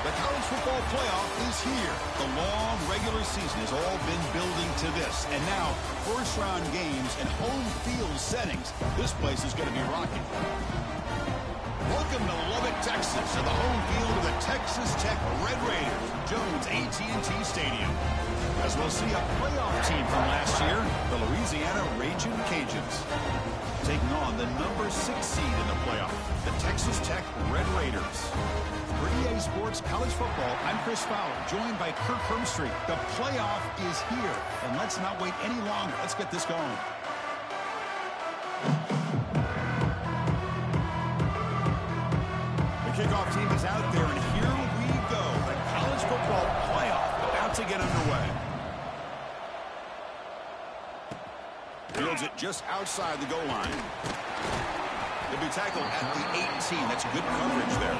The college football playoff is here. The long regular season has all been building to this. And now, first-round games and home field settings. This place is going to be rocking. Welcome to Lubbock, Texas, to the home field of the Texas Tech Red Raiders, Jones AT&T Stadium. As we'll see a playoff team from last year, the Louisiana Ragin' Cajuns, taking on the number 6 seed in the playoff, the Texas Tech Red Raiders. For EA Sports College Football, I'm Chris Fowler, joined by Kirk Hermstreet. The playoff is here, and let's not wait any longer. Let's get this going. The kickoff team is out there, and here we go. The college football playoff about to get underway. Fields it just outside the goal line. He'll be tackled at the 18. That's good coverage there.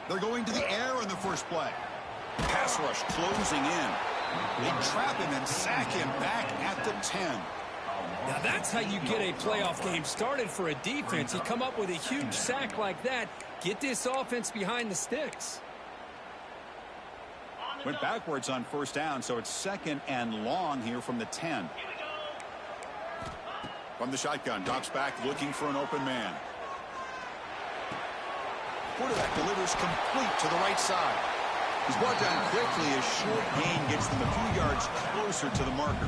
They're going to the air in the first play. Pass rush closing in. They trap him and sack him back at the 10. Now that's how you get a playoff game started for a defense. You come up with a huge sack like that, get this offense behind the sticks. Went backwards on first down, so it's second and long here from the 10. From the shotgun, drops back looking for an open man. Quarterback delivers complete to the right side. He's brought down quickly as short gain gets them a few yards closer to the marker.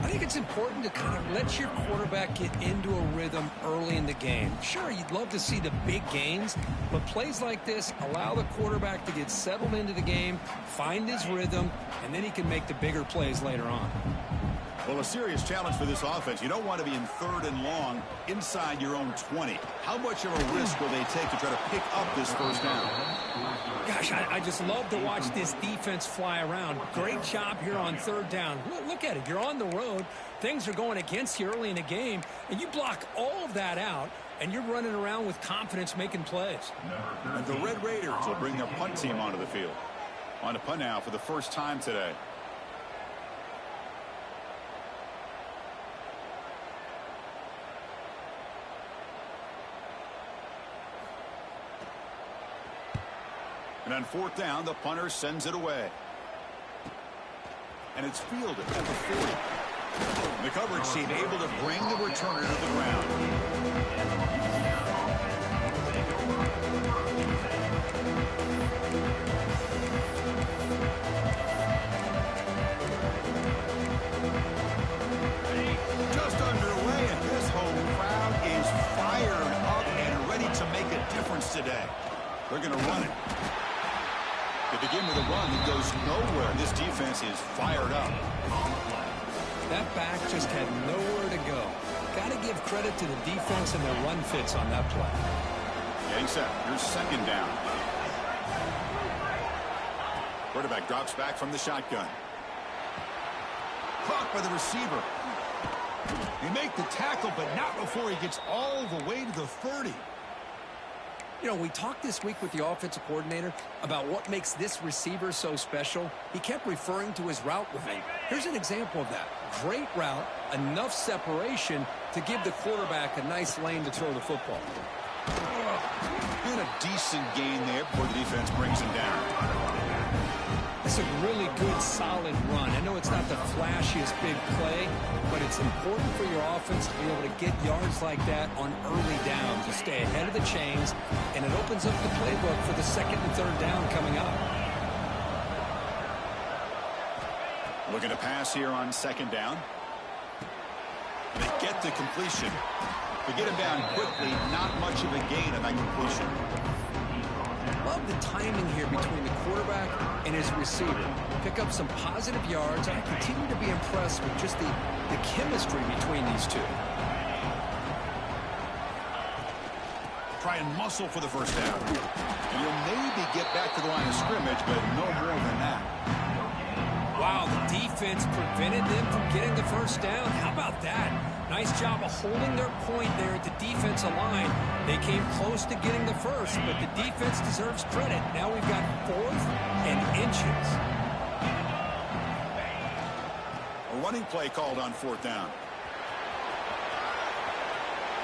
I think it's important to kind of let your quarterback get into a rhythm early in the game. Sure, you'd love to see the big gains, but plays like this allow the quarterback to get settled into the game, find his rhythm, and then he can make the bigger plays later on. Well, a serious challenge for this offense. You don't want to be in third and long inside your own 20. How much of a risk will they take to try to pick up this first down? Gosh, I just love to watch this defense fly around. Great job here on third down. Look at it. You're on the road. Things are going against you early in the game, and you block all of that out, and you're running around with confidence making plays. And the Red Raiders will bring their punt team onto the field. On to punt now for the first time today. And on fourth down, the punter sends it away. And it's fielded at the 40. The coverage team able to bring the returner to the ground. Just underway, and this home crowd is fired up and ready to make a difference today. They're going to run it. They begin with a run that goes nowhere. This defense is fired up. That back just had nowhere to go. Got to give credit to the defense and their run fits on that play. Getting set. Here's second down. Quarterback drops back from the shotgun. Caught by the receiver. They make the tackle, but not before he gets all the way to the 30. You know, we talked this week with the offensive coordinator about what makes this receiver so special. He kept referring to his route with me. Here's an example of that. Great route, enough separation to give the quarterback a nice lane to throw the football. And a decent gain there before the defense brings him down. It's a really good, solid run. I know it's not the flashiest big play, but it's important for your offense to be able to get yards like that on early downs to stay ahead of the chains, and it opens up the playbook for the second and third down coming up. Looking to pass here on second down. They get the completion. They get him down quickly, not much of a gain on that completion. Love the timing here between the quarterback and his receiver. Pick up some positive yards. I continue to be impressed with just the chemistry between these two. Try and muscle for the first down. And you'll maybe get back to the line of scrimmage, but no more than that. Wow, the defense prevented them from getting the first down. How about that? Nice job of holding their point there at the defensive line. They came close to getting the first, but the defense deserves credit. Now we've got 4th and inches. A running play called on 4th down.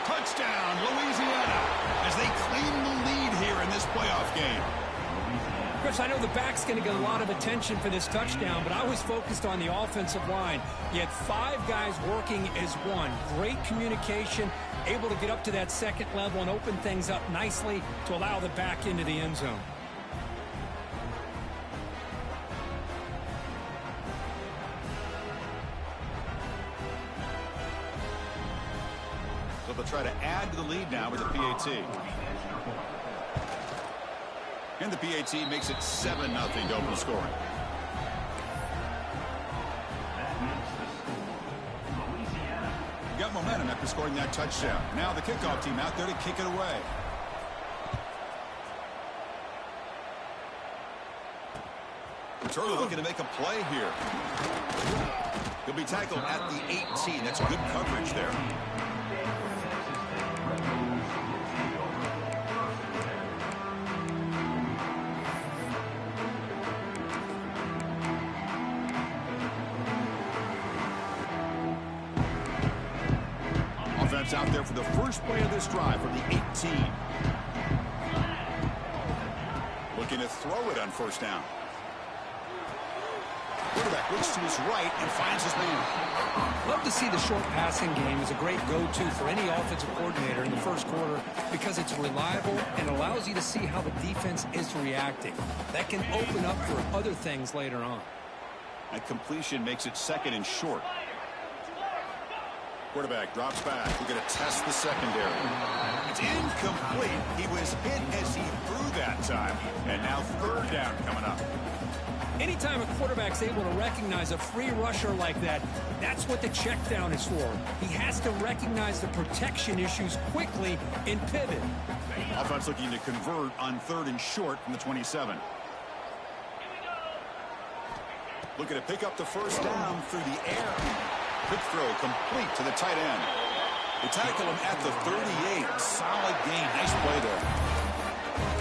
Touchdown, Louisiana, as they claim the lead here in this playoff game. Chris, I know the back's going to get a lot of attention for this touchdown, but I was focused on the offensive line. You had 5 guys working as one. Great communication, able to get up to that second level and open things up nicely to allow the back into the end zone. So they'll try to add to the lead now with the PAT. And the PAT makes it 7-0 to open the scoring. Got momentum after scoring that touchdown. Now the kickoff team out there to kick it away. Returner looking to make a play here. He'll be tackled at the 18. That's good coverage there. Offense out there for the first play of this drive from the 18. Looking to throw it on 1st down. Quarterback looks to his right and finds his man. Love to see the short passing game as a great go-to for any offensive coordinator in the first quarter because it's reliable and allows you to see how the defense is reacting. That can open up for other things later on. That completion makes it 2nd and short. Quarterback drops back. We're going to test the secondary. It's incomplete. He was hit as he threw that time. And now 3rd down coming up. Anytime a quarterback's able to recognize a free rusher like that, that's what the check down is for. He has to recognize the protection issues quickly and pivot. Offense looking to convert on 3rd and short from the 27. Looking to pick up the 1st down through the air. Quick throw complete to the tight end. They tackle him at the 38. Solid gain. Nice play there.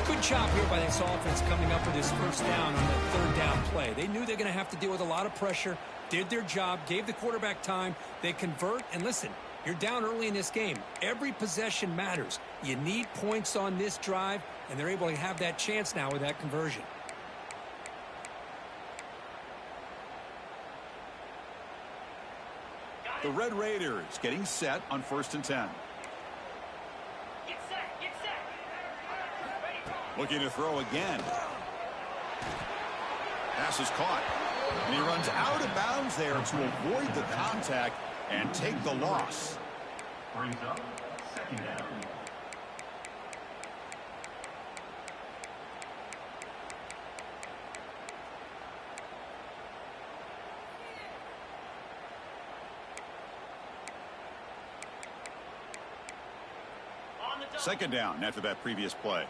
Good job here by this offense coming up with his 1st down on the 3rd down play. They knew they're going to have to deal with a lot of pressure, did their job, gave the quarterback time. They convert, and listen, you're down early in this game. Every possession matters. You need points on this drive, and they're able to have that chance now with that conversion. The Red Raiders getting set on 1st and 10. Looking to throw again. Pass is caught. And he runs out of bounds there to avoid the contact and take the loss. Brings up 2nd down. Second down after that previous play.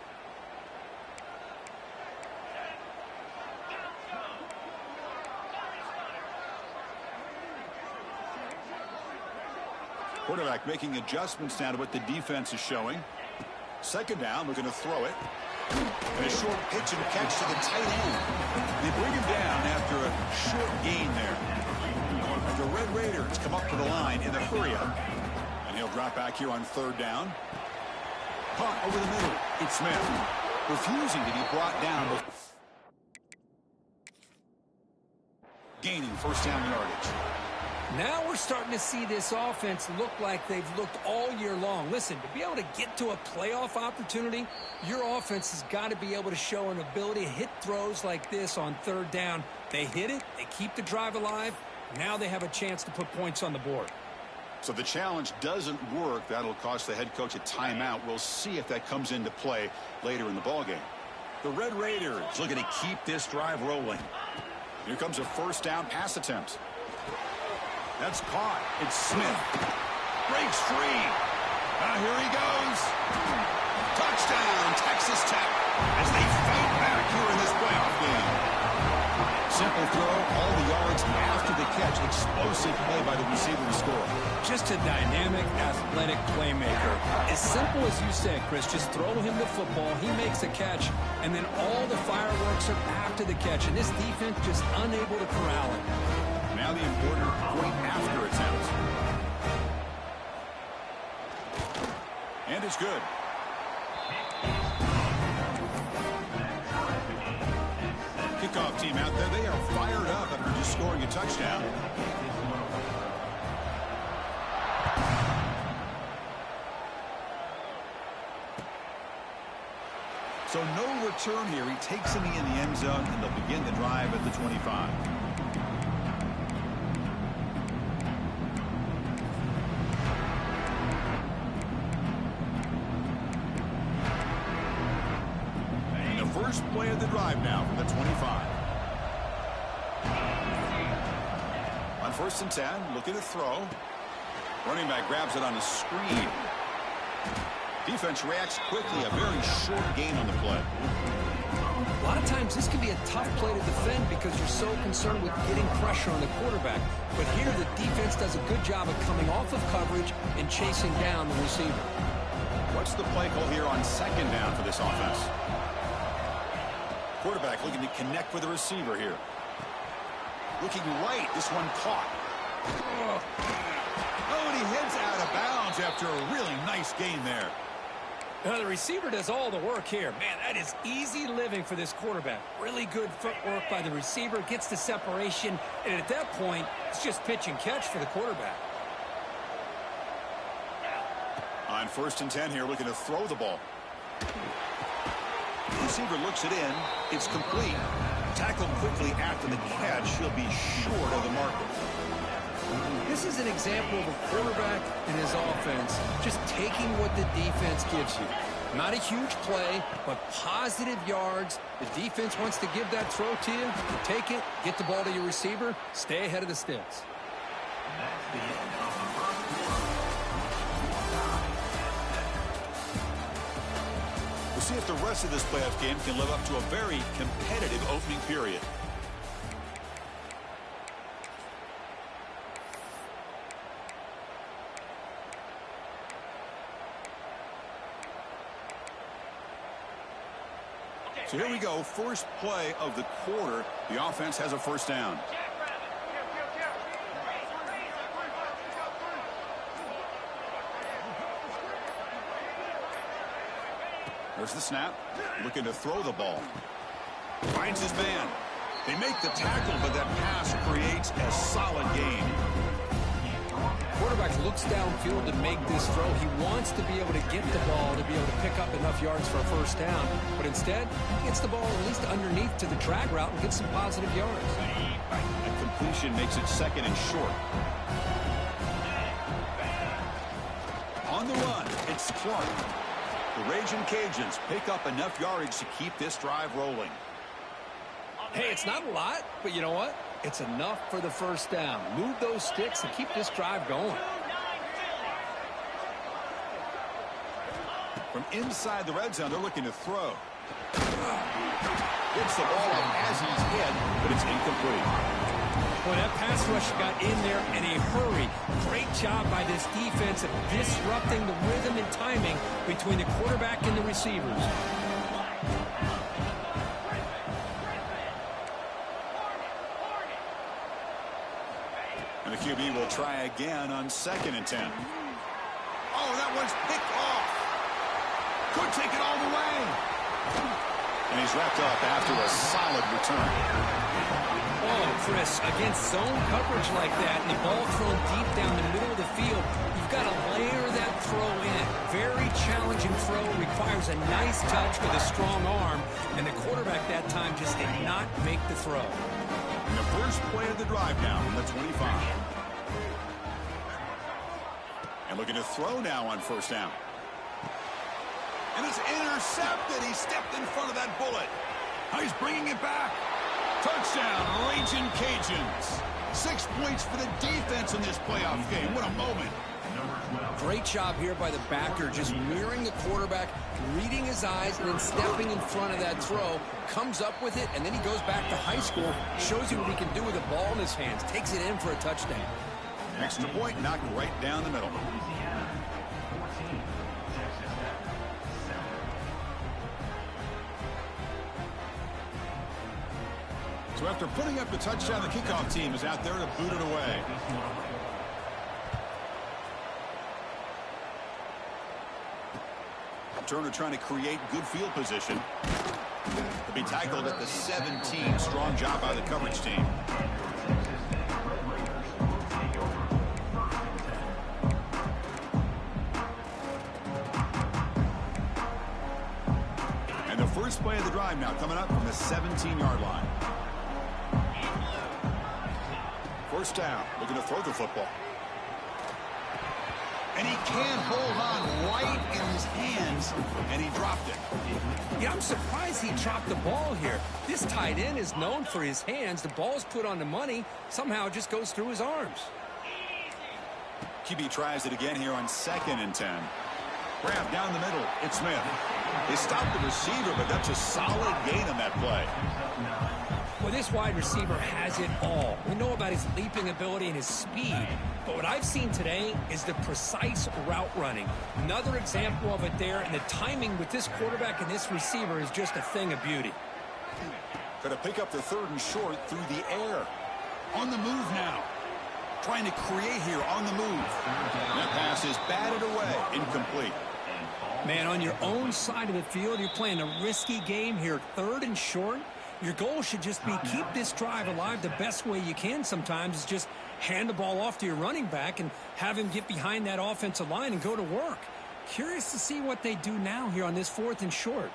Quarterback making adjustments now to what the defense is showing. Second down, looking to throw it. And a short pitch and catch to the tight end. They bring him down after a short gain there. The Red Raiders come up to the line in the hurry-up. And he'll drop back here on 3rd down. Caught over the middle. It's Smith. Refusing to be brought down. Gaining 1st down yardage. Now we're starting to see this offense look like they've looked all year long. Listen, to be able to get to a playoff opportunity, your offense has got to be able to show an ability to hit throws like this on 3rd down. They hit it. They keep the drive alive. Now they have a chance to put points on the board. So the challenge doesn't work. That'll cost the head coach a timeout. We'll see if that comes into play later in the ballgame. The Red Raiders looking to keep this drive rolling. Here comes a 1st down pass attempt. That's caught. It's Smith. Breaks free. Here he goes. Touchdown, Texas Tech, as they fight back here in this playoff game. Simple throw, all the yards after the catch. Explosive play by the receiver to score. Just a dynamic, athletic playmaker. As simple as you said, Chris, just throw him the football, he makes a catch, and then all the fireworks are after the catch, and this defense just unable to corral it. Now the important point after attempt. And it's good. Kickoff team out there, they are fired up after just scoring a touchdown. So no return here. He takes it in the end zone, and they'll begin the drive at the 25. First play of the drive now from the 25. On 1st and 10, looking to throw. Running back grabs it on a screen. Defense reacts quickly. A very short gain on the play. A lot of times this can be a tough play to defend because you're so concerned with getting pressure on the quarterback. But here the defense does a good job of coming off of coverage and chasing down the receiver. What's the play call here on 2nd down for this offense? Quarterback looking to connect with the receiver here. Looking right. This one caught. Oh, and he heads out of bounds after a really nice gain there. Now the receiver does all the work here. Man, that is easy living for this quarterback. Really good footwork by the receiver. Gets the separation. And at that point, it's just pitch and catch for the quarterback. On 1st and 10 here, looking to throw the ball. Receiver looks it in. It's complete. Tackled quickly after the catch. He'll be short of the marker. This is an example of a quarterback and his offense just taking what the defense gives you. Not a huge play, but positive yards. The defense wants to give that throw to you. You take it, get the ball to your receiver, stay ahead of the sticks. That's the end of the first quarter. We'll see if the rest of this playoff game can live up to a very competitive opening period. So here we go. First play of the quarter. The offense has a 1st down. There's the snap. Looking to throw the ball. Finds his man. They make the tackle, but that pass creates a solid gain. Quarterback looks downfield to make this throw. He wants to be able to get the ball to be able to pick up enough yards for a 1st down. But instead, he gets the ball at least underneath to the drag route and gets some positive yards. That completion makes it 2nd and short. On the run, it's Clark. The Raging Cajuns pick up enough yardage to keep this drive rolling. Hey, it's not a lot, but you know what? It's enough for the 1st down. Move those sticks and keep this drive going. From inside the red zone, they're looking to throw. Gets the ball up as he's hit, but it's incomplete. Boy, that pass rush got in there in a hurry. Great job by this defense of disrupting the rhythm and timing between the quarterback and the receivers. And the QB will try again on 2nd and 10. Oh, that one's picked off. Could take it all the way. And he's wrapped up after a solid return. Oh, Chris, against zone coverage like that and the ball thrown deep down the middle of the field, you've got to layer that throw in. Very challenging throw, requires a nice touch with a strong arm, and the quarterback that time just did not make the throw. And the first play of the drive now from the 25. And looking to throw now on 1st down. And it's intercepted. He stepped in front of that bullet. Now he's bringing it back. Touchdown, Raging Cajuns. 6 points for the defense in this playoff game. What a moment. Great job here by the backer, just mirroring the quarterback, reading his eyes, and then stepping in front of that throw, comes up with it, and then he goes back to high school, shows you what he can do with a ball in his hands, takes it in for a touchdown. Extra point knocked right down the middle. Louisiana 14, Texas Tech 7. So after putting up the touchdown, the kickoff team is out there to boot it away. Turner trying to create good field position. To be tackled at the 17. Strong job by the coverage team. And the first play of the drive now coming up from the 17-yard line. First down, looking to throw the football. And he can't hold on right in his hands, and he dropped it. Yeah, I'm surprised he dropped the ball here. This tight end is known for his hands. The ball's put on the money. Somehow it just goes through his arms. QB tries it again here on 2nd and 10. Grab down the middle. It's Smith. They stopped the receiver, but that's a solid gain on that play. Well, this wide receiver has it all. We know about his leaping ability and his speed, but what I've seen today is the precise route running. Another example of it there, and the timing with this quarterback and this receiver is just a thing of beauty. Going to pick up the 3rd and short through the air. On the move now. Trying to create here on the move. That pass is batted away. Incomplete. Man, on your own side of the field, you're playing a risky game here. 3rd and short. Your goal should just be keep this drive alive the best way you can sometimes is just hand the ball off to your running back and have him get behind that offensive line and go to work. Curious to see what they do now here on this 4th and short.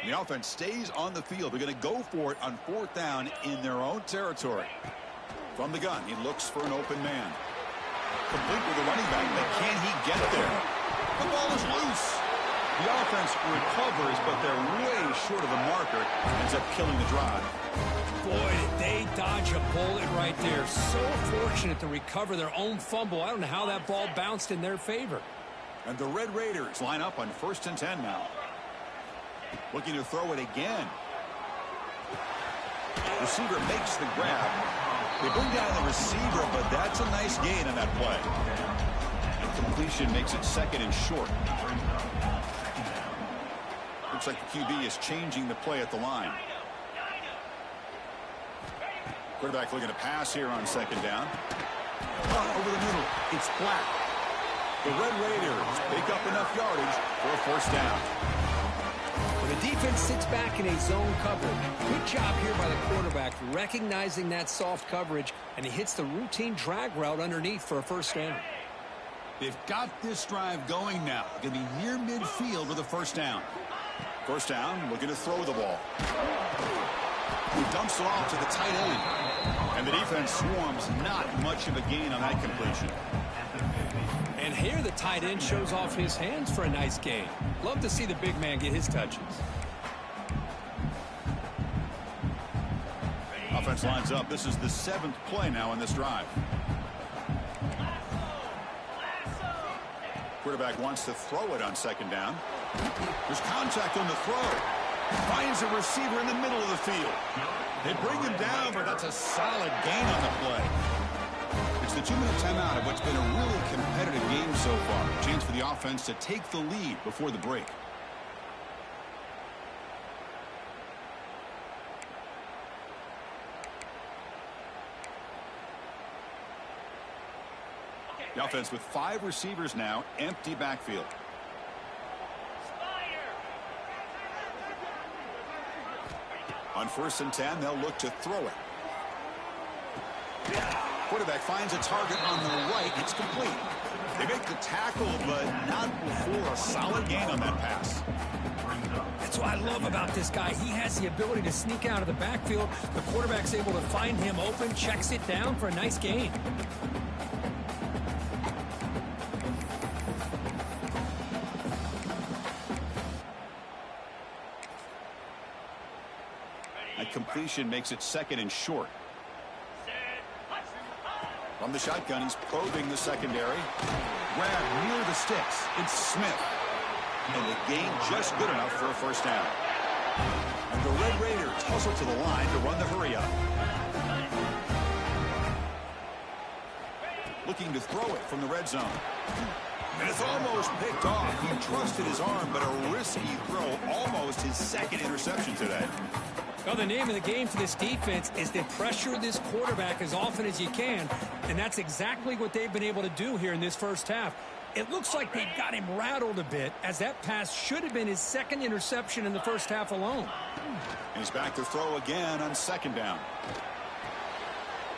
The offense stays on the field. They're going to go for it on 4th down in their own territory. From the gun, he looks for an open man. Complete with the running back, but can he get there? The ball is loose. The offense recovers, but they're way short of the marker. Ends up killing the drive. Boy, did they dodge a bullet right there. So fortunate to recover their own fumble. I don't know how that ball bounced in their favor. And the Red Raiders line up on 1st and 10 now. Looking to throw it again. Receiver makes the grab. They bring down the receiver, but that's a nice gain on that play. And completion makes it 2nd and short. Looks like the QB is changing the play at the line. Quarterback looking to pass here on 2nd down. Over the middle, it's Black. The Red Raiders pick up enough yardage for a 1st down. When the defense sits back in a zone cover, good job here by the quarterback recognizing that soft coverage, and he hits the routine drag route underneath for a 1st down. They've got this drive going now. Going to be near midfield with a 1st down. 1st down, looking to throw the ball. He dumps it off to the tight end. And the defense swarms. Not much of a gain on that completion. And here the tight end shows off his hands for a nice gain. Love to see the big man get his touches. Offense lines up. This is the 7th play now in this drive. Quarterback wants to throw it on 2nd down. There's contact on the throw. Finds a receiver in the middle of the field. They bring him down, but that's a solid gain on the play. It's the 2-minute timeout of what's been a really competitive game so far. Chance for the offense to take the lead before the break. The offense with 5 receivers now, empty backfield. On 1st and 10, they'll look to throw it. Quarterback finds a target on the right. It's complete. They make the tackle, but not before a solid gain on that pass. That's what I love about this guy. He has the ability to sneak out of the backfield. The quarterback's able to find him open, checks it down for a nice gain. A completion makes it second and short. From the shotgun, he's probing the secondary. Grab near the sticks. It's Smith. And the gain just good enough for a first down. And the Red Raiders hustle to the line to run the hurry up. Looking to throw it from the red zone. And it's almost picked off. He trusted his arm, but a risky throw. Almost his second interception today. Well, the name of the game for this defense is to pressure this quarterback as often as you can, and that's exactly what they've been able to do here in this first half. It looks like they've got him rattled a bit, as that pass should have been his second interception in the first half alone. He's back to throw again on second down.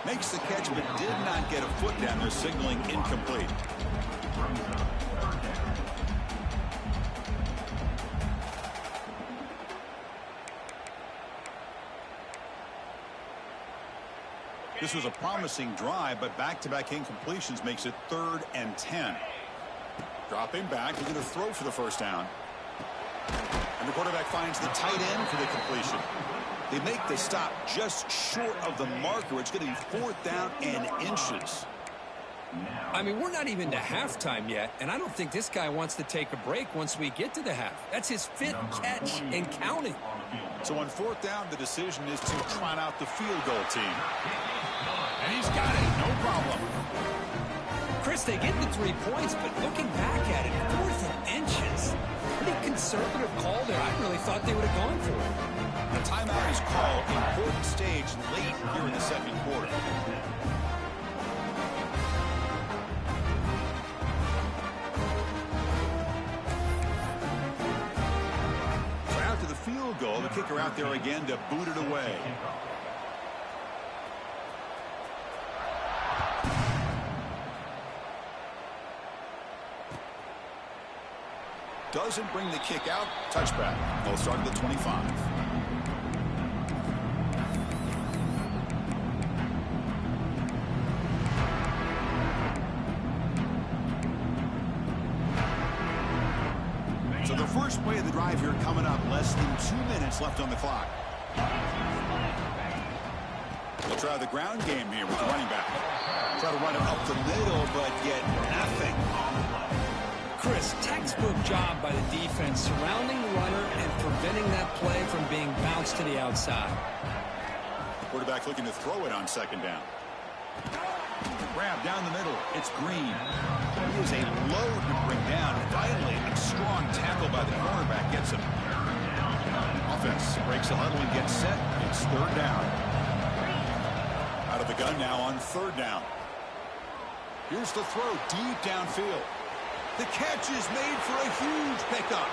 Makes the catch, but did not get a foot down. They're signaling incomplete. This was a promising drive, but back-to-back incompletions makes it 3rd and 10. Dropping back, looking to throw for the first down. And the quarterback finds the tight end for the completion. They make the stop just short of the marker. It's going to be 4th down and inches. I mean, we're not even to halftime yet, and I don't think this guy wants to take a break once we get to the half. That's his 5th catch and counting. So on 4th down, the decision is to trot out the field goal team. And he's got it, no problem. Chris, they get the 3 points, but looking back at it, 4th and inches. Pretty conservative call there. I really thought they would have gone for it. The timeout is called. Important stage late here in the second quarter. So after the field goal, the kicker out there again to boot it away. Doesn't bring the kick out. Touchback. They'll start at the 25. So the first play of the drive here coming up. Less than 2 minutes left on the clock. They'll try the ground game here with the running back. Try to run it up the middle, but get nothing. Chris, textbook job by the defense surrounding the runner and preventing that play from being bounced to the outside. Quarterback looking to throw it on second down. Grab down the middle. It's Green. He is a load to bring down. Finally, a strong tackle by the cornerback gets him. Offense breaks the huddle and gets set. It's 3rd down. Out of the gun now on 3rd down. Here's the throw deep downfield. The catch is made for a huge pickup.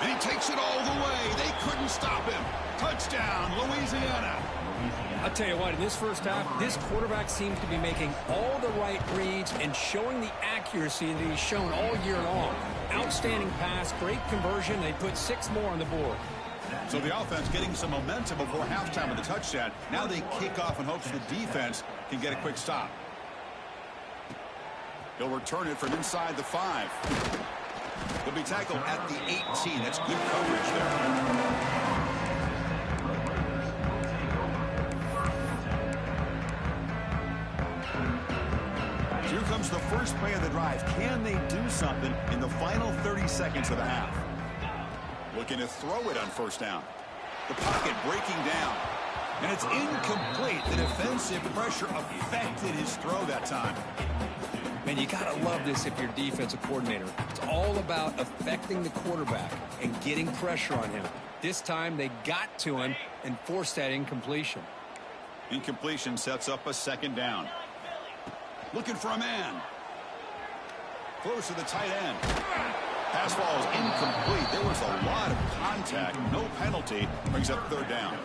And he takes it all the way. They couldn't stop him. Touchdown, Louisiana. I'll tell you what, in this first half, this quarterback seems to be making all the right reads and showing the accuracy that he's shown all year long. Outstanding pass, great conversion. They put 6 more on the board. So the offense getting some momentum before halftime with the touchdown. Now they kick off in hopes the defense can get a quick stop. He'll return it from inside the 5. He'll be tackled at the 18. That's good coverage there. Here comes the first play of the drive. Can they do something in the final 30 seconds of the half? Looking to throw it on first down. The pocket breaking down. And it's incomplete. The defensive pressure affected his throw that time. Man, you got to love this if you're defensive coordinator. It's all about affecting the quarterback and getting pressure on him. This time they got to him and forced that incompletion. Incompletion sets up a second down. Looking for a man. Close to the tight end. Pass ball is incomplete. There was a lot of contact. No penalty. Brings up 3rd down.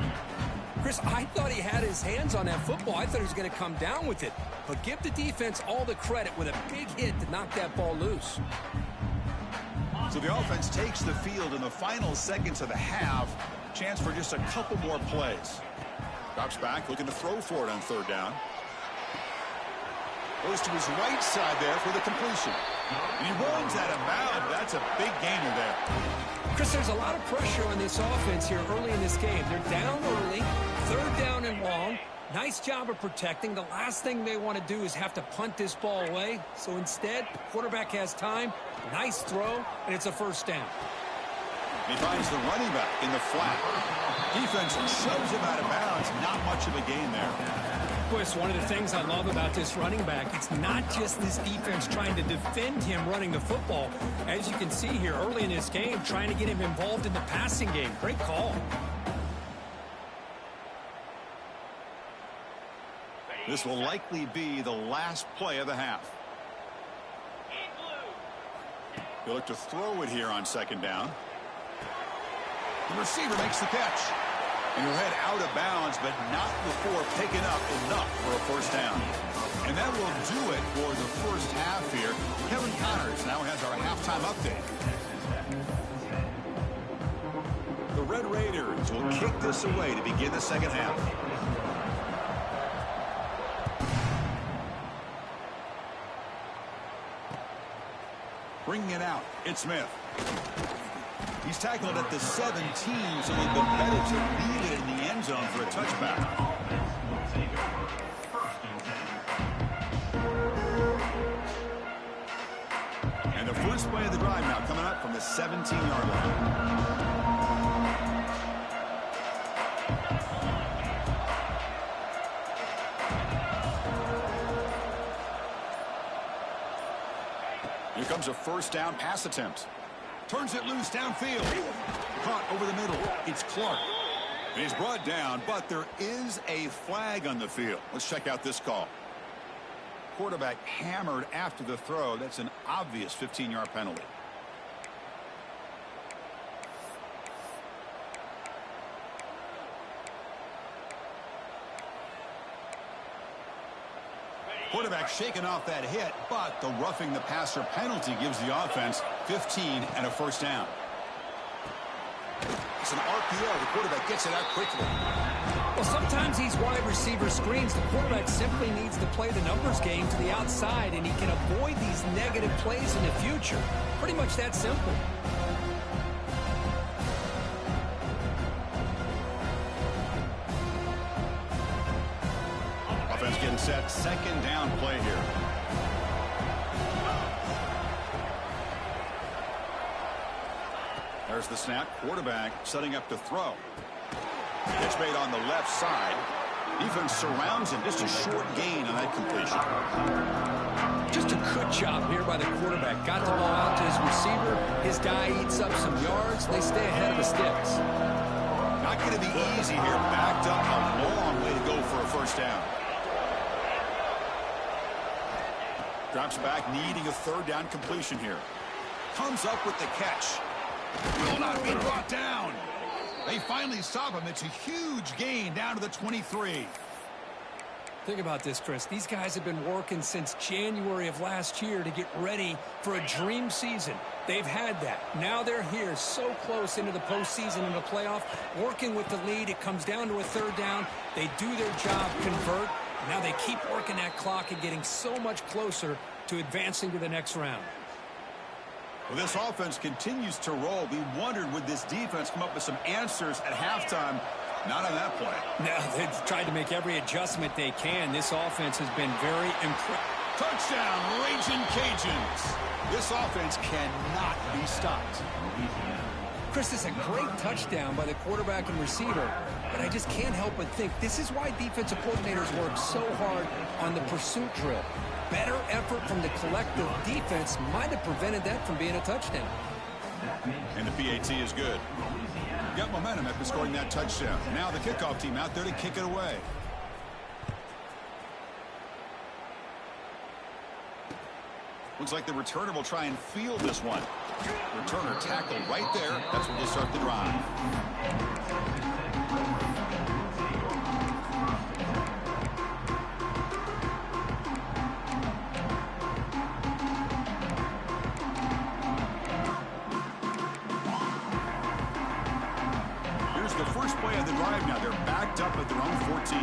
Chris, I thought he had his hands on that football. I thought he was going to come down with it. But give the defense all the credit with a big hit to knock that ball loose. So the offense takes the field in the final seconds of the half. Chance for just a couple more plays. Drops back, looking to throw for it on third down. Goes to his right side there for the completion. And he runs out of bounds. That's a big gainer there. Chris, there's a lot of pressure on this offense here early in this game. They're down early, third down and long. Nice job of protecting. The last thing they want to do is have to punt this ball away. So instead, the quarterback has time. Nice throw, and it's a first down. He finds the running back in the flat. Defense shoves him out of bounds. Not much of a gain there. Chris, one of the things I love about this running back, it's not just this defense trying to defend him running the football. As you can see here early in this game, trying to get him involved in the passing game. Great call. This will likely be the last play of the half. He'll look to throw it here on second down. The receiver makes the catch. And he'll head out of bounds, but not before picking up enough for a first down. And that will do it for the first half here. Kevin Connors now has our halftime update. The Red Raiders will kick this away to begin the second half. Bringing it out, it's Smith. He's tackled at the 17, so they've been better to leave it in the end zone for a touchback. And the first play of the drive now coming up from the 17-yard line. Here comes a first down pass attempt. Turns it loose downfield. Caught over the middle. It's Clark. And he's brought down, but there is a flag on the field. Let's check out this call. Quarterback hammered after the throw. That's an obvious 15-yard penalty. Quarterback shaking off that hit, but the roughing the passer penalty gives the offense 15 and a first down. It's an RPO. The quarterback gets it out quickly. Well, sometimes these wide receiver screens, the quarterback simply needs to play the numbers game to the outside, and he can avoid these negative plays in the future. Pretty much that simple. Offense getting set. Second down play here. There's the snap. Quarterback setting up to throw. Pitch made on the left side. Defense surrounds him. Just a short gain on that completion. Just a good job here by the quarterback. Got the ball out to his receiver. His guy eats up some yards. They stay ahead of the sticks. Not going to be easy here. Backed up a long way to go for a first down. Drops back, needing a third down completion here. Comes up with the catch. Will not be brought down. They finally stop him. It's a huge gain down to the 23. Think about this, Chris. These guys have been working since January of last year to get ready for a dream season. They've had that. Now they're here so close into the postseason and the playoff, working with the lead. It comes down to a third down. They do their job, convert. Now they keep working that clock and getting so much closer to advancing to the next round. Well, this offense continues to roll. We wondered, would this defense come up with some answers at halftime? Not on that play. No, they've tried to make every adjustment they can. This offense has been very impressive. Touchdown, Raging Cajuns. This offense cannot be stopped. Chris, this is a great touchdown by the quarterback and receiver, but I just can't help but think this is why defensive coordinators work so hard on the pursuit drill. Better effort from the collective defense might have prevented that from being a touchdown. And the PAT is good. Got momentum after scoring that touchdown. Now the kickoff team out there to kick it away. Looks like the returner will try and field this one. Returner tackled right there. That's where they'll start the drive. And the drive now, they're backed up at their own 14.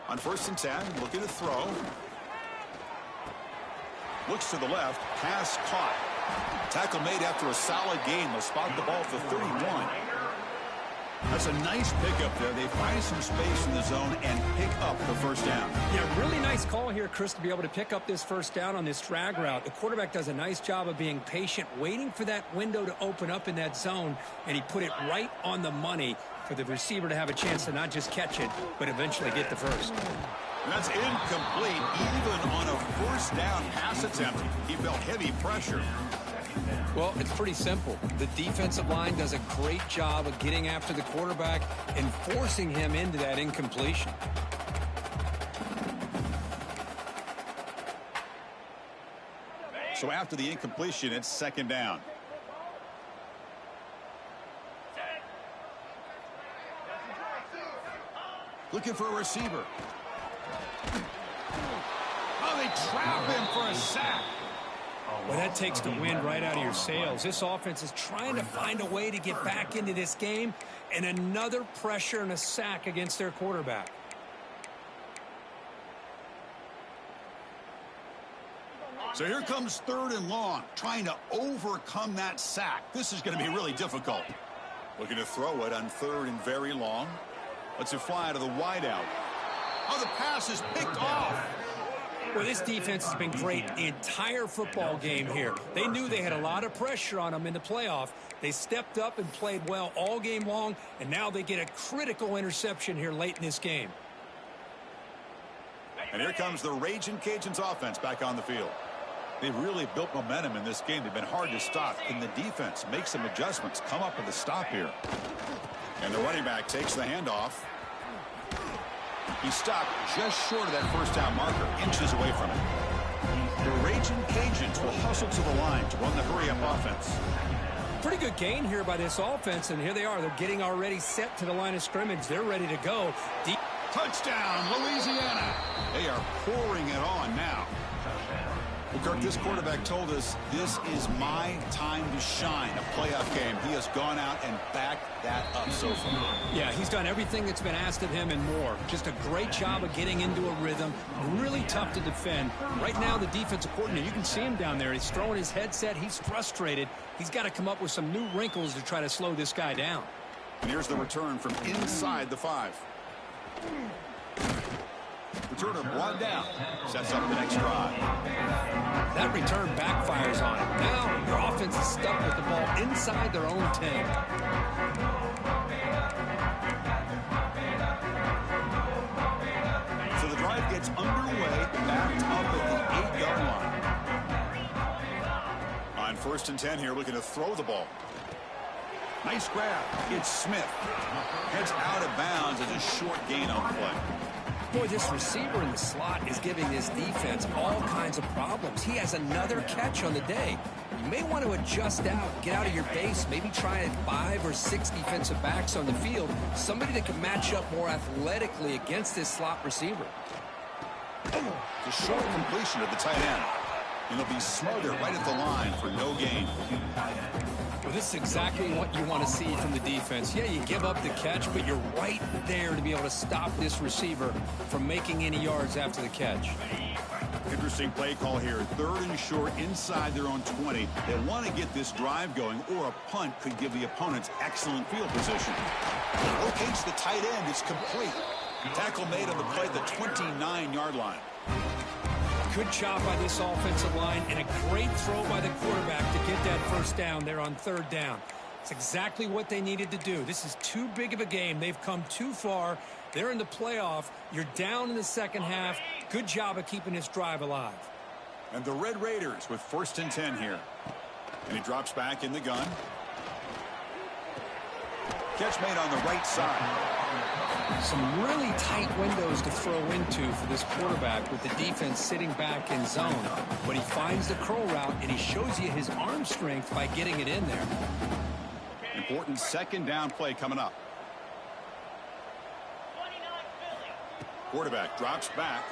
On 1st and 10, looking to throw. Looks to the left, pass caught. Tackle made after a solid gain. They'll spot the ball at the 31. That's a nice pickup there. They find some space in the zone and pick up the first down. Yeah, really nice call here, Chris, to be able to pick up this first down on this drag route. The quarterback does a nice job of being patient, waiting for that window to open up in that zone, and he put it right on the money for the receiver to have a chance to not just catch it, but eventually get the first. That's incomplete. Even on a first down pass attempt, he felt heavy pressure. Well, it's pretty simple. The defensive line does a great job of getting after the quarterback and forcing him into that incompletion. So after the incompletion, it's 2nd down. Looking for a receiver. Oh, they trap him for a sack. Well, that takes the wind right out of your sails. This offense is trying to find a way to get back into this game, and another pressure and a sack against their quarterback. So here comes 3rd and long, trying to overcome that sack. This is going to be really difficult. Looking to throw it on 3rd and very long. Lets it fly to the wideout. Oh, the pass is picked off. Well, this defense has been great the entire football game here. They knew they had a lot of pressure on them in the playoff. They stepped up and played well all game long, and now they get a critical interception here late in this game. And here comes the Raging Cajuns offense back on the field. They've really built momentum in this game. They've been hard to stop. Can the defense make some adjustments, come up with a stop here? And the running back takes the handoff. He stopped just short of that first down marker, inches away from it. The Raging Cajuns will hustle to the line to run the hurry-up offense. Pretty good gain here by this offense, and here they are. They're getting already set to the line of scrimmage. They're ready to go. Touchdown, Louisiana. They are pouring it on now. Well, Kirk, this quarterback told us this is my time to shine, a playoff game. He has gone out and backed that up so far. Yeah, he's done everything that's been asked of him and more. Just a great job of getting into a rhythm. Really tough to defend. Right now, the defensive coordinator, you can see him down there. He's throwing his headset. He's frustrated. He's got to come up with some new wrinkles to try to slow this guy down. And here's the return from inside the 5. Returner brought down. Sets up the next drive. That return backfires on him. Now your offense is stuck with the ball inside their own 10. So the drive gets underway, backed up at the 8-yard line. On 1st and 10 here, looking to throw the ball. Nice grab. It's Smith. Heads out of bounds as a short gain on the play. Boy, this receiver in the slot is giving this defense all kinds of problems. He has another catch on the day. You may want to adjust out, get out of your base, maybe try 5 or 6 defensive backs on the field, somebody that can match up more athletically against this slot receiver. The short completion of the tight end. And they'll be smothered right at the line for no gain. Well, this is exactly what you want to see from the defense. Yeah, you give up the catch, but you're right there to be able to stop this receiver from making any yards after the catch. Interesting play call here. 3rd and short inside their own 20. They want to get this drive going, or a punt could give the opponents excellent field position. Locates the tight end. It's complete. Tackle made on the play at the 29-yard line. Good job by this offensive line and a great throw by the quarterback to get that first down there on 3rd down. It's exactly what they needed to do. This is too big of a game. They've come too far. They're in the playoff. You're down in the second half. Good job of keeping this drive alive. And the Red Raiders with 1st and 10 here. And he drops back in the gun. Catch made on the right side. Some really tight windows to throw into for this quarterback with the defense sitting back in zone. But he finds the curl route, and he shows you his arm strength by getting it in there. Important 2nd down play coming up. Quarterback drops back.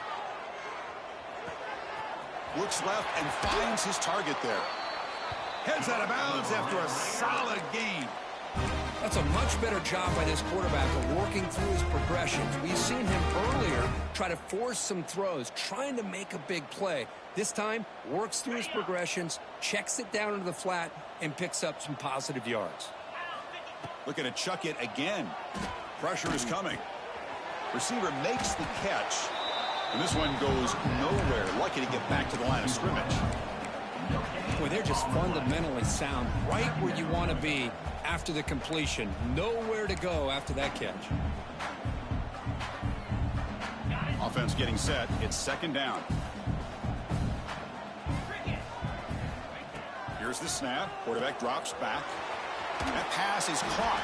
Looks left and finds his target there. Heads out of bounds after a solid gain. That's a much better job by this quarterback of working through his progressions. We've seen him earlier try to force some throws, trying to make a big play. This time, works through his progressions, checks it down into the flat, and picks up some positive yards. Looking to chuck it again. Pressure is coming. Receiver makes the catch. And this one goes nowhere. Lucky to get back to the line of scrimmage. Boy, they're just fundamentally sound, right where you want to be after the completion. Nowhere to go after that catch. Offense getting set. It's second down. Here's the snap. Quarterback drops back. That pass is caught.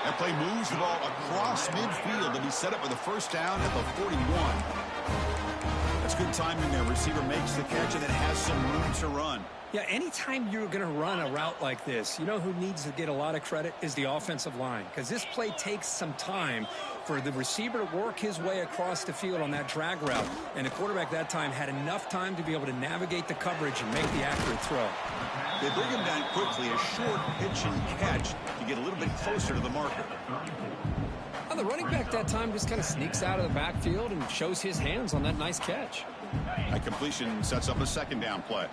That play moves the ball across midfield to be set up with a first down at the 41. That's good timing there. Receiver makes the catch and it has some room to run. Yeah, anytime you're going to run a route like this, you know who needs to get a lot of credit is the offensive line, because this play takes some time for the receiver to work his way across the field on that drag route, and the quarterback that time had enough time to be able to navigate the coverage and make the accurate throw. They bring him down quickly, a short pitch and catch to get a little bit closer to the marker. Well, the running back that time just kind of sneaks out of the backfield and shows his hands on that nice catch. That completion sets up a second down play.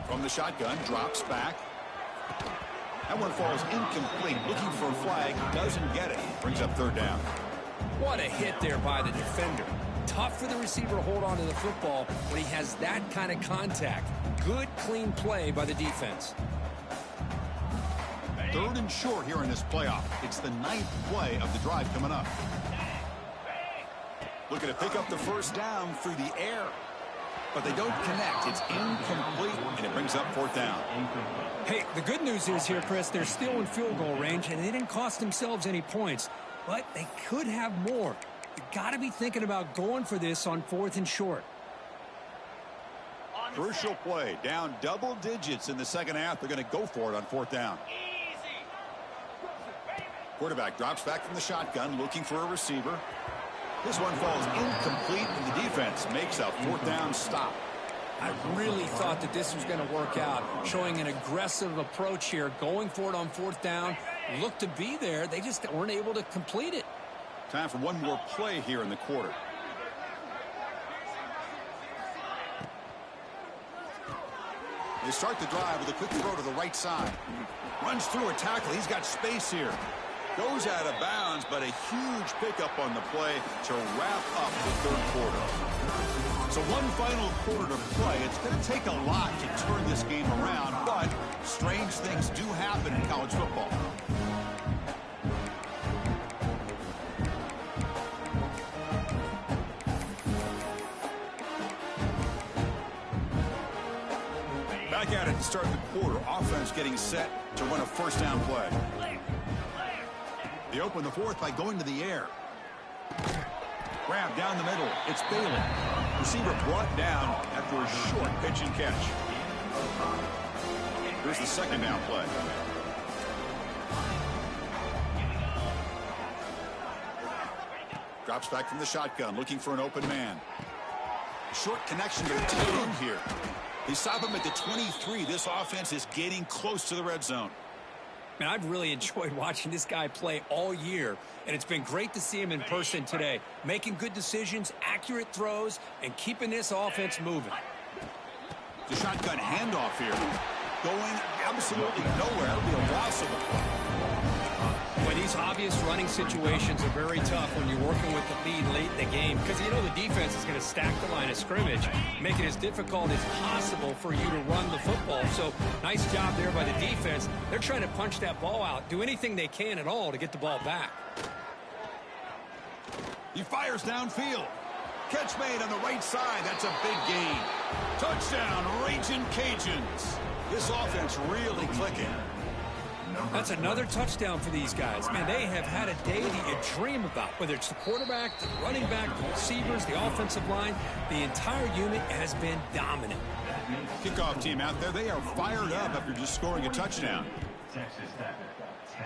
From the shotgun, drops back. That one falls incomplete. Looking for a flag, doesn't get it. Brings up third down. What a hit there by the defender. Tough for the receiver to hold on to the football when he has that kind of contact. Good, clean play by the defense. Third and short here in this playoff. It's the 9th play of the drive coming up. Looking to pick up the first down through the air. But they don't connect. It's incomplete, and it brings up fourth down. Hey, the good news is here, Chris, they're still in field goal range, and they didn't cost themselves any points. But they could have more. You got to be thinking about going for this on fourth and short. Crucial play. Down double digits in the second half. They're going to go for it on fourth down. Quarterback drops back from the shotgun, looking for a receiver. This one falls incomplete, and the defense makes a fourth down stop. I really thought that this was going to work out, showing an aggressive approach here, going for it on fourth down. Looked to be there. They just weren't able to complete it. Time for one more play here in the quarter. They start the drive with a quick throw to the right side. Runs through a tackle. He's got space here. Goes out of bounds, but a huge pickup on the play to wrap up the third quarter. So one final quarter to play. It's going to take a lot to turn this game around, but strange things do happen in college football. Back at it to start the quarter. Offense getting set to run a first down play. They open the fourth by going to the air. Grab down the middle. It's Bailey. Receiver brought down after a short pitch and catch. Here's the second down play. Drops back from the shotgun, looking for an open man. Short connection to the tight end here. They stop him at the 23. This offense is getting close to the red zone. Man, I've really enjoyed watching this guy play all year, and it's been great to see him in person today, making good decisions, accurate throws, and keeping this offense moving. The shotgun handoff here. Going absolutely nowhere. That'll be a loss of a play. Boy, these obvious running situations are very tough when you're working with the lead late in the game, because you know the defense is going to stack the line of scrimmage, make it as difficult as possible for you to run the football. So nice job there by the defense. They're trying to punch that ball out, do anything they can at all to get the ball back. He fires downfield. Catch made on the right side. That's a big gain. Touchdown, Raging Cajuns. This offense really clicking. That's another touchdown for these guys. Man, they have had a day that you dream about, whether it's the quarterback, the running back, the receivers, the offensive line. The entire unit has been dominant. Kickoff team out there, they are fired up after just scoring a touchdown. Texas Tech, 10.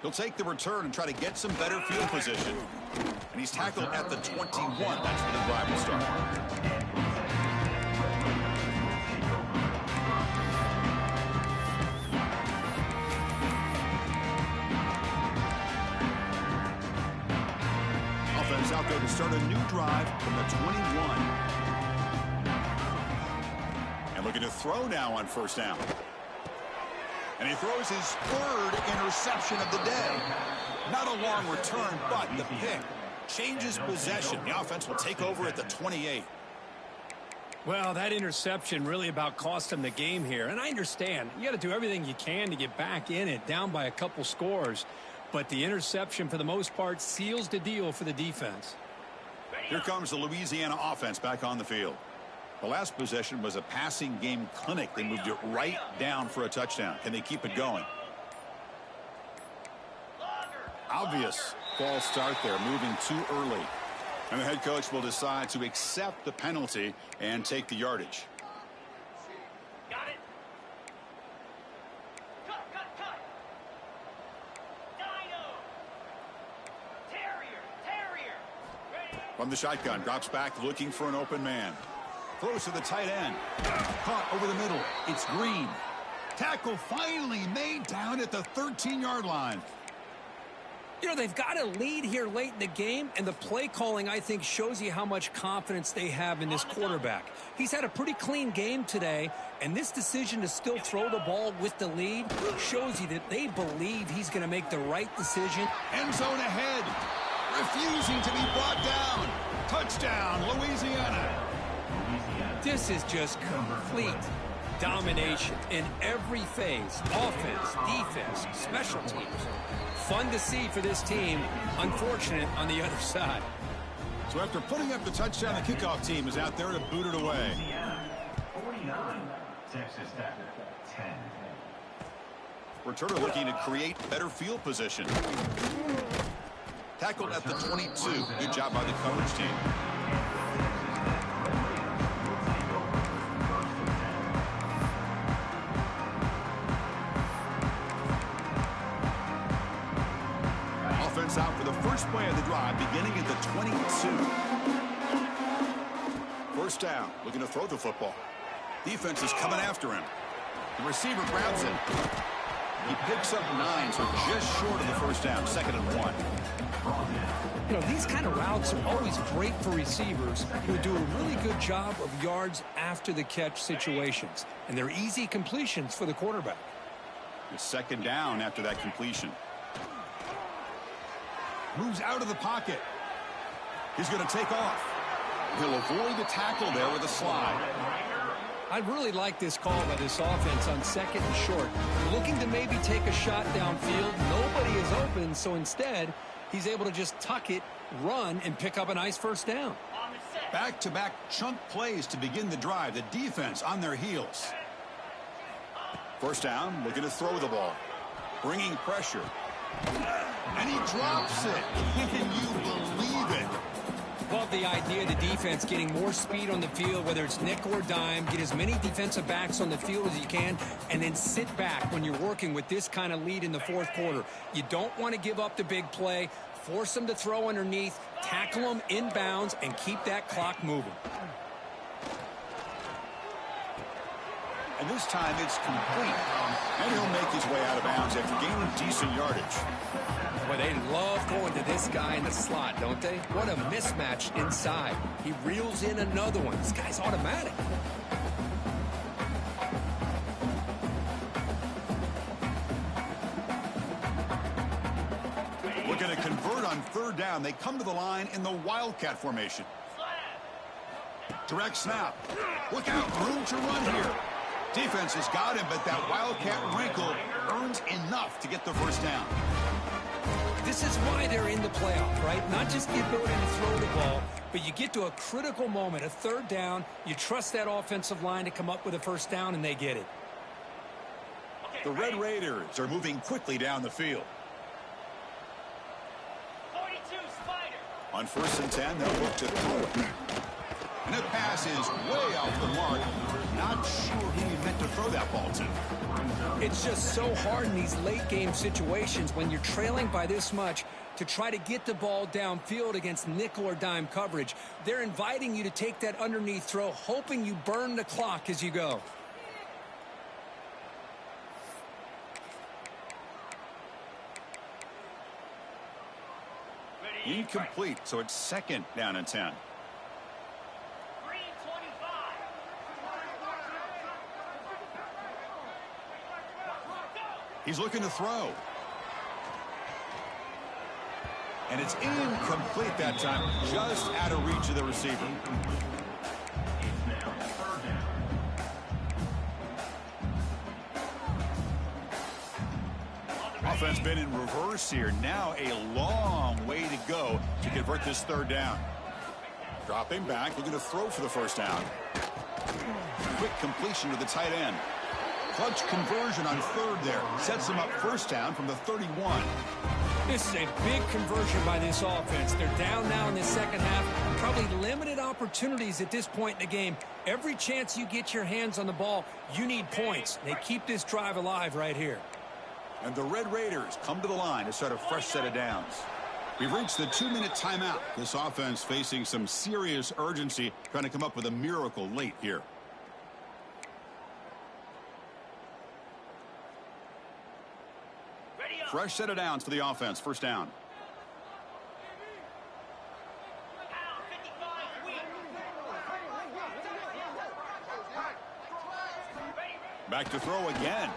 They'll take the return and try to get some better field position. And he's tackled at the 21. That's where the drive will start. Offense out there to start a new drive from the 21. And looking to throw now on first down. And he throws his third interception of the day. Not a long return, but the pick changes possession. The offense will take over at the 28. Well, that interception really about cost him the game here. And I understand. You got to do everything you can to get back in it, down by a couple scores. But the interception, for the most part, seals the deal for the defense. Here comes the Louisiana offense back on the field. The last possession was a passing game clinic. They moved it right down for a touchdown. Can they keep it going? Obvious false start there, moving too early. And the head coach will decide to accept the penalty and take the yardage. Got it. Cut. Dino. Terrier. Ready. From the shotgun, drops back looking for an open man. Throws to the tight end. Caught over the middle. It's Green. Tackle finally made down at the 13-yard line. You know, they've got a lead here late in the game, and the play calling, I think, shows you how much confidence they have in this quarterback. He's had a pretty clean game today, and this decision to still throw the ball with the lead shows you that they believe he's going to make the right decision. End zone ahead. Refusing to be brought down. Touchdown, Louisiana. This is just complete domination in every phase. Offense, defense, special teams. Fun to see for this team. Unfortunate on the other side. So after putting up the touchdown, the kickoff team is out there to boot it away. 49. Texas Tech 10. Returner looking to create better field position. Tackled at the 22. Good job by the coverage team. Offense out for the first play of the drive, beginning at the 22. First down, looking to throw the football. Defense is coming after him. The receiver grabs it. He picks up 9, so just short of the first down, 2nd and 1. You know, these kind of routes are always great for receivers who do a really good job of yards after the catch situations. And they're easy completions for the quarterback. It's 2nd down after that completion. Moves out of the pocket. He's going to take off. He'll avoid the tackle there with a slide. I really like this call by this offense on 2nd and short. Looking to maybe take a shot downfield. Nobody is open, so instead, he's able to just tuck it, run, and pick up a nice first down. Back-to-back chunk plays to begin the drive. The defense on their heels. First down, looking to throw the ball. Bringing pressure. And he drops it. Can you believe it? Love the idea of the defense getting more speed on the field, whether it's nickel or dime, get as many defensive backs on the field as you can, and then sit back when you're working with this kind of lead in the 4th quarter. You don't want to give up the big play, force them to throw underneath, tackle them inbounds, and keep that clock moving. And this time it's complete. And he'll make his way out of bounds after gaining decent yardage. Well, they love going to this guy in the slot, don't they? What a mismatch inside. He reels in another one. This guy's automatic. Looking to convert on 3rd down. They come to the line in the Wildcat formation. Direct snap. Look out. Room to run here. Defense has got him, but that Wildcat wrinkle earns enough to get the first down. This is why they're in the playoff, right? Not just the ability to throw the ball, but you get to a critical moment, a 3rd down. You trust that offensive line to come up with a first down, and they get it. The Red Raiders are moving quickly down the field. 42 Spider. On 1st and 10, they'll look to throw it. And that pass is way off the mark. Not sure who he meant to throw that ball to. It's just so hard in these late game situations when you're trailing by this much to try to get the ball downfield against nickel or dime coverage. They're inviting you to take that underneath throw, hoping you burn the clock as you go. Incomplete, so it's 2nd down and 10. Green 25. He's looking to throw. And it's incomplete that time, just out of reach of the receiver. It's now 3rd down. Offense been in reverse here. Now a long way to go to convert this 3rd down. Dropping back, looking to throw for the 1st down. Quick completion to the tight end. Clutch conversion on 3rd there. Sets him up 1st down from the 31. This is a big conversion by this offense. They're down now in the 2nd half. Probably limited opportunities at this point in the game. Every chance you get your hands on the ball, you need points. They keep this drive alive right here. And the Red Raiders come to the line to start a fresh set of downs. We've reached the 2-minute timeout. This offense facing some serious urgency, trying to come up with a miracle late here. Ready up. Fresh set of downs for the offense. 1st down. Pound 55 wheel. Ready. Back to throw again.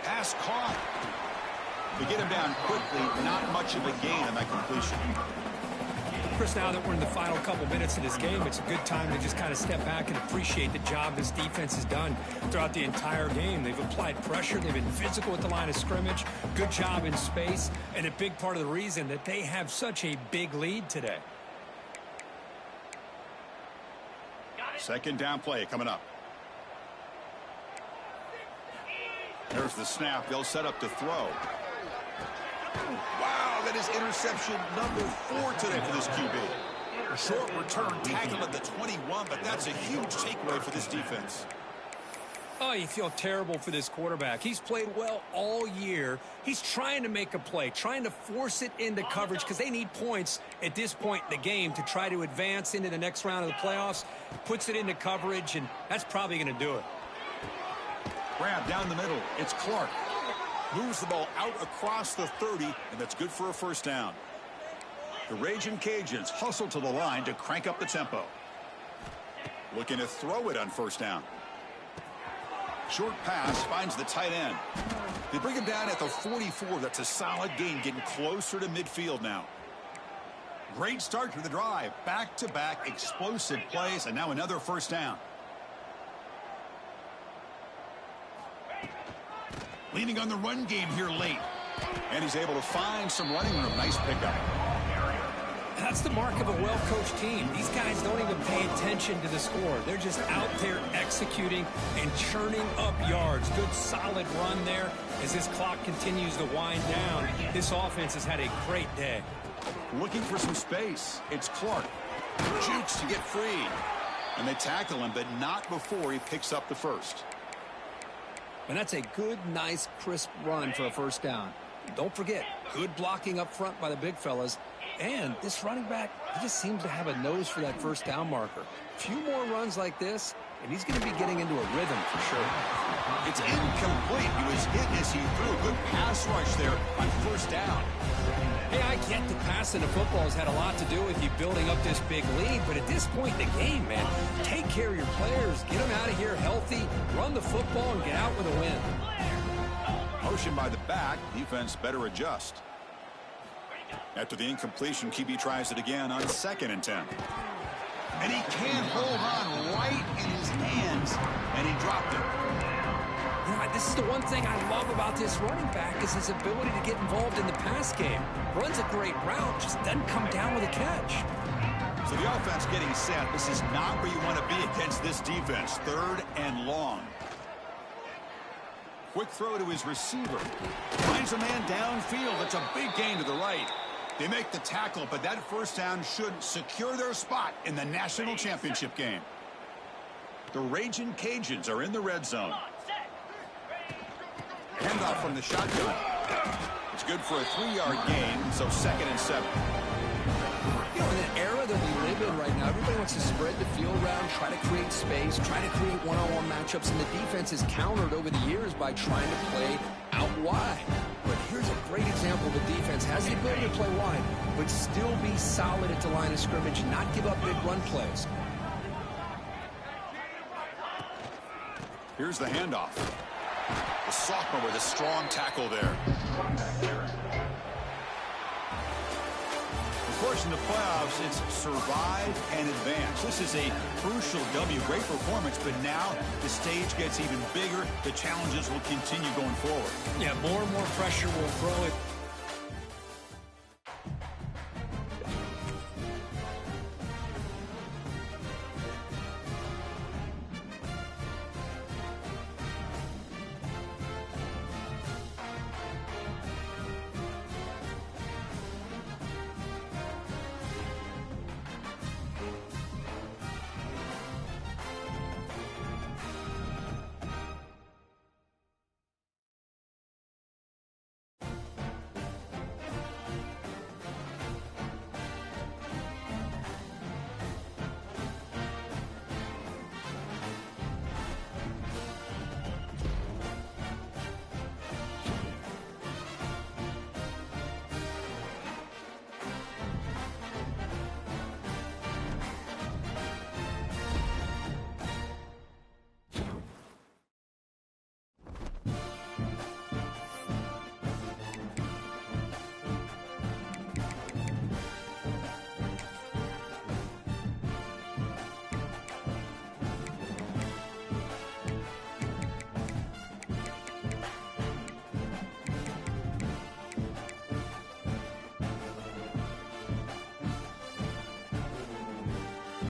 Pass caught. To get him down quickly, not much of a gain on that completion. Chris, now that we're in the final couple minutes of this game, it's a good time to just kind of step back and appreciate the job this defense has done throughout the entire game. They've applied pressure. They've been physical at the line of scrimmage. Good job in space. And a big part of the reason that they have such a big lead today. 2nd down play coming up. There's the snap. They'll set up to throw. Wow, that is interception number 4 today for this QB. Short return, tackle at the 21, but that's a huge takeaway for this defense. Oh, you feel terrible for this quarterback. He's played well all year. He's trying to make a play, trying to force it into coverage because they need points at this point in the game to try to advance into the next round of the playoffs. Puts it into coverage, and that's probably going to do it. Grab down the middle. It's Clark. Moves the ball out across the 30, and that's good for a 1st down. The Raging Cajuns hustle to the line to crank up the tempo. Looking to throw it on 1st down. Short pass finds the tight end. They bring him down at the 44. That's a solid gain, getting closer to midfield now. Great start to the drive. Back-to-back explosive plays, and now another 1st down. Leaning on the run game here late. And he's able to find some running room. Nice pickup. That's the mark of a well-coached team. These guys don't even pay attention to the score. They're just out there executing and churning up yards. Good, solid run there as this clock continues to wind down. This offense has had a great day. Looking for some space. It's Clark. Jukes to get free. And they tackle him, but not before he picks up the 1st. And that's a good, nice, crisp run for a 1st down. Don't forget, good blocking up front by the big fellas. And this running back, he just seems to have a nose for that 1st down marker. A few more runs like this, and he's going to be getting into a rhythm for sure. It's incomplete. He was hit as he threw a good pass rush there on 1st down. Hey, I get the passing of football has had a lot to do with you building up this big lead, but at this point in the game, man, take care of your players, get them out of here healthy, run the football, and get out with a win. Motion by the back. Defense better adjust. After the incompletion, QB tries it again on 2nd and 10. And he can't hold on right in his hands, and he dropped it. You know, this is the one thing I love about this running back is his ability to get involved in the pass game. Runs a great route, just doesn't come down with a catch. So the offense getting set. This is not where you want to be against this defense. 3rd and long. Quick throw to his receiver. Finds a man downfield. It's a big gain to the right. They make the tackle, but that 1st down should secure their spot in the national championship game. The Raging Cajuns are in the red zone. Handoff from the shotgun. It's good for a 3-yard gain, so 2nd and 7. You know, in an era that we live in right now, everybody wants to spread the field around, try to create space, try to create one-on-one matchups, and the defense is countered over the years by trying to play out wide. But here's a great example. The defense has the ability to play wide, but still be solid at the line of scrimmage, not give up big run plays. Here's the handoff. The sophomore with a strong tackle there. Of course, in the playoffs, it's survive and advance. This is a crucial W. Great performance, but now the stage gets even bigger. The challenges will continue going forward. Yeah, more and more pressure will grow it.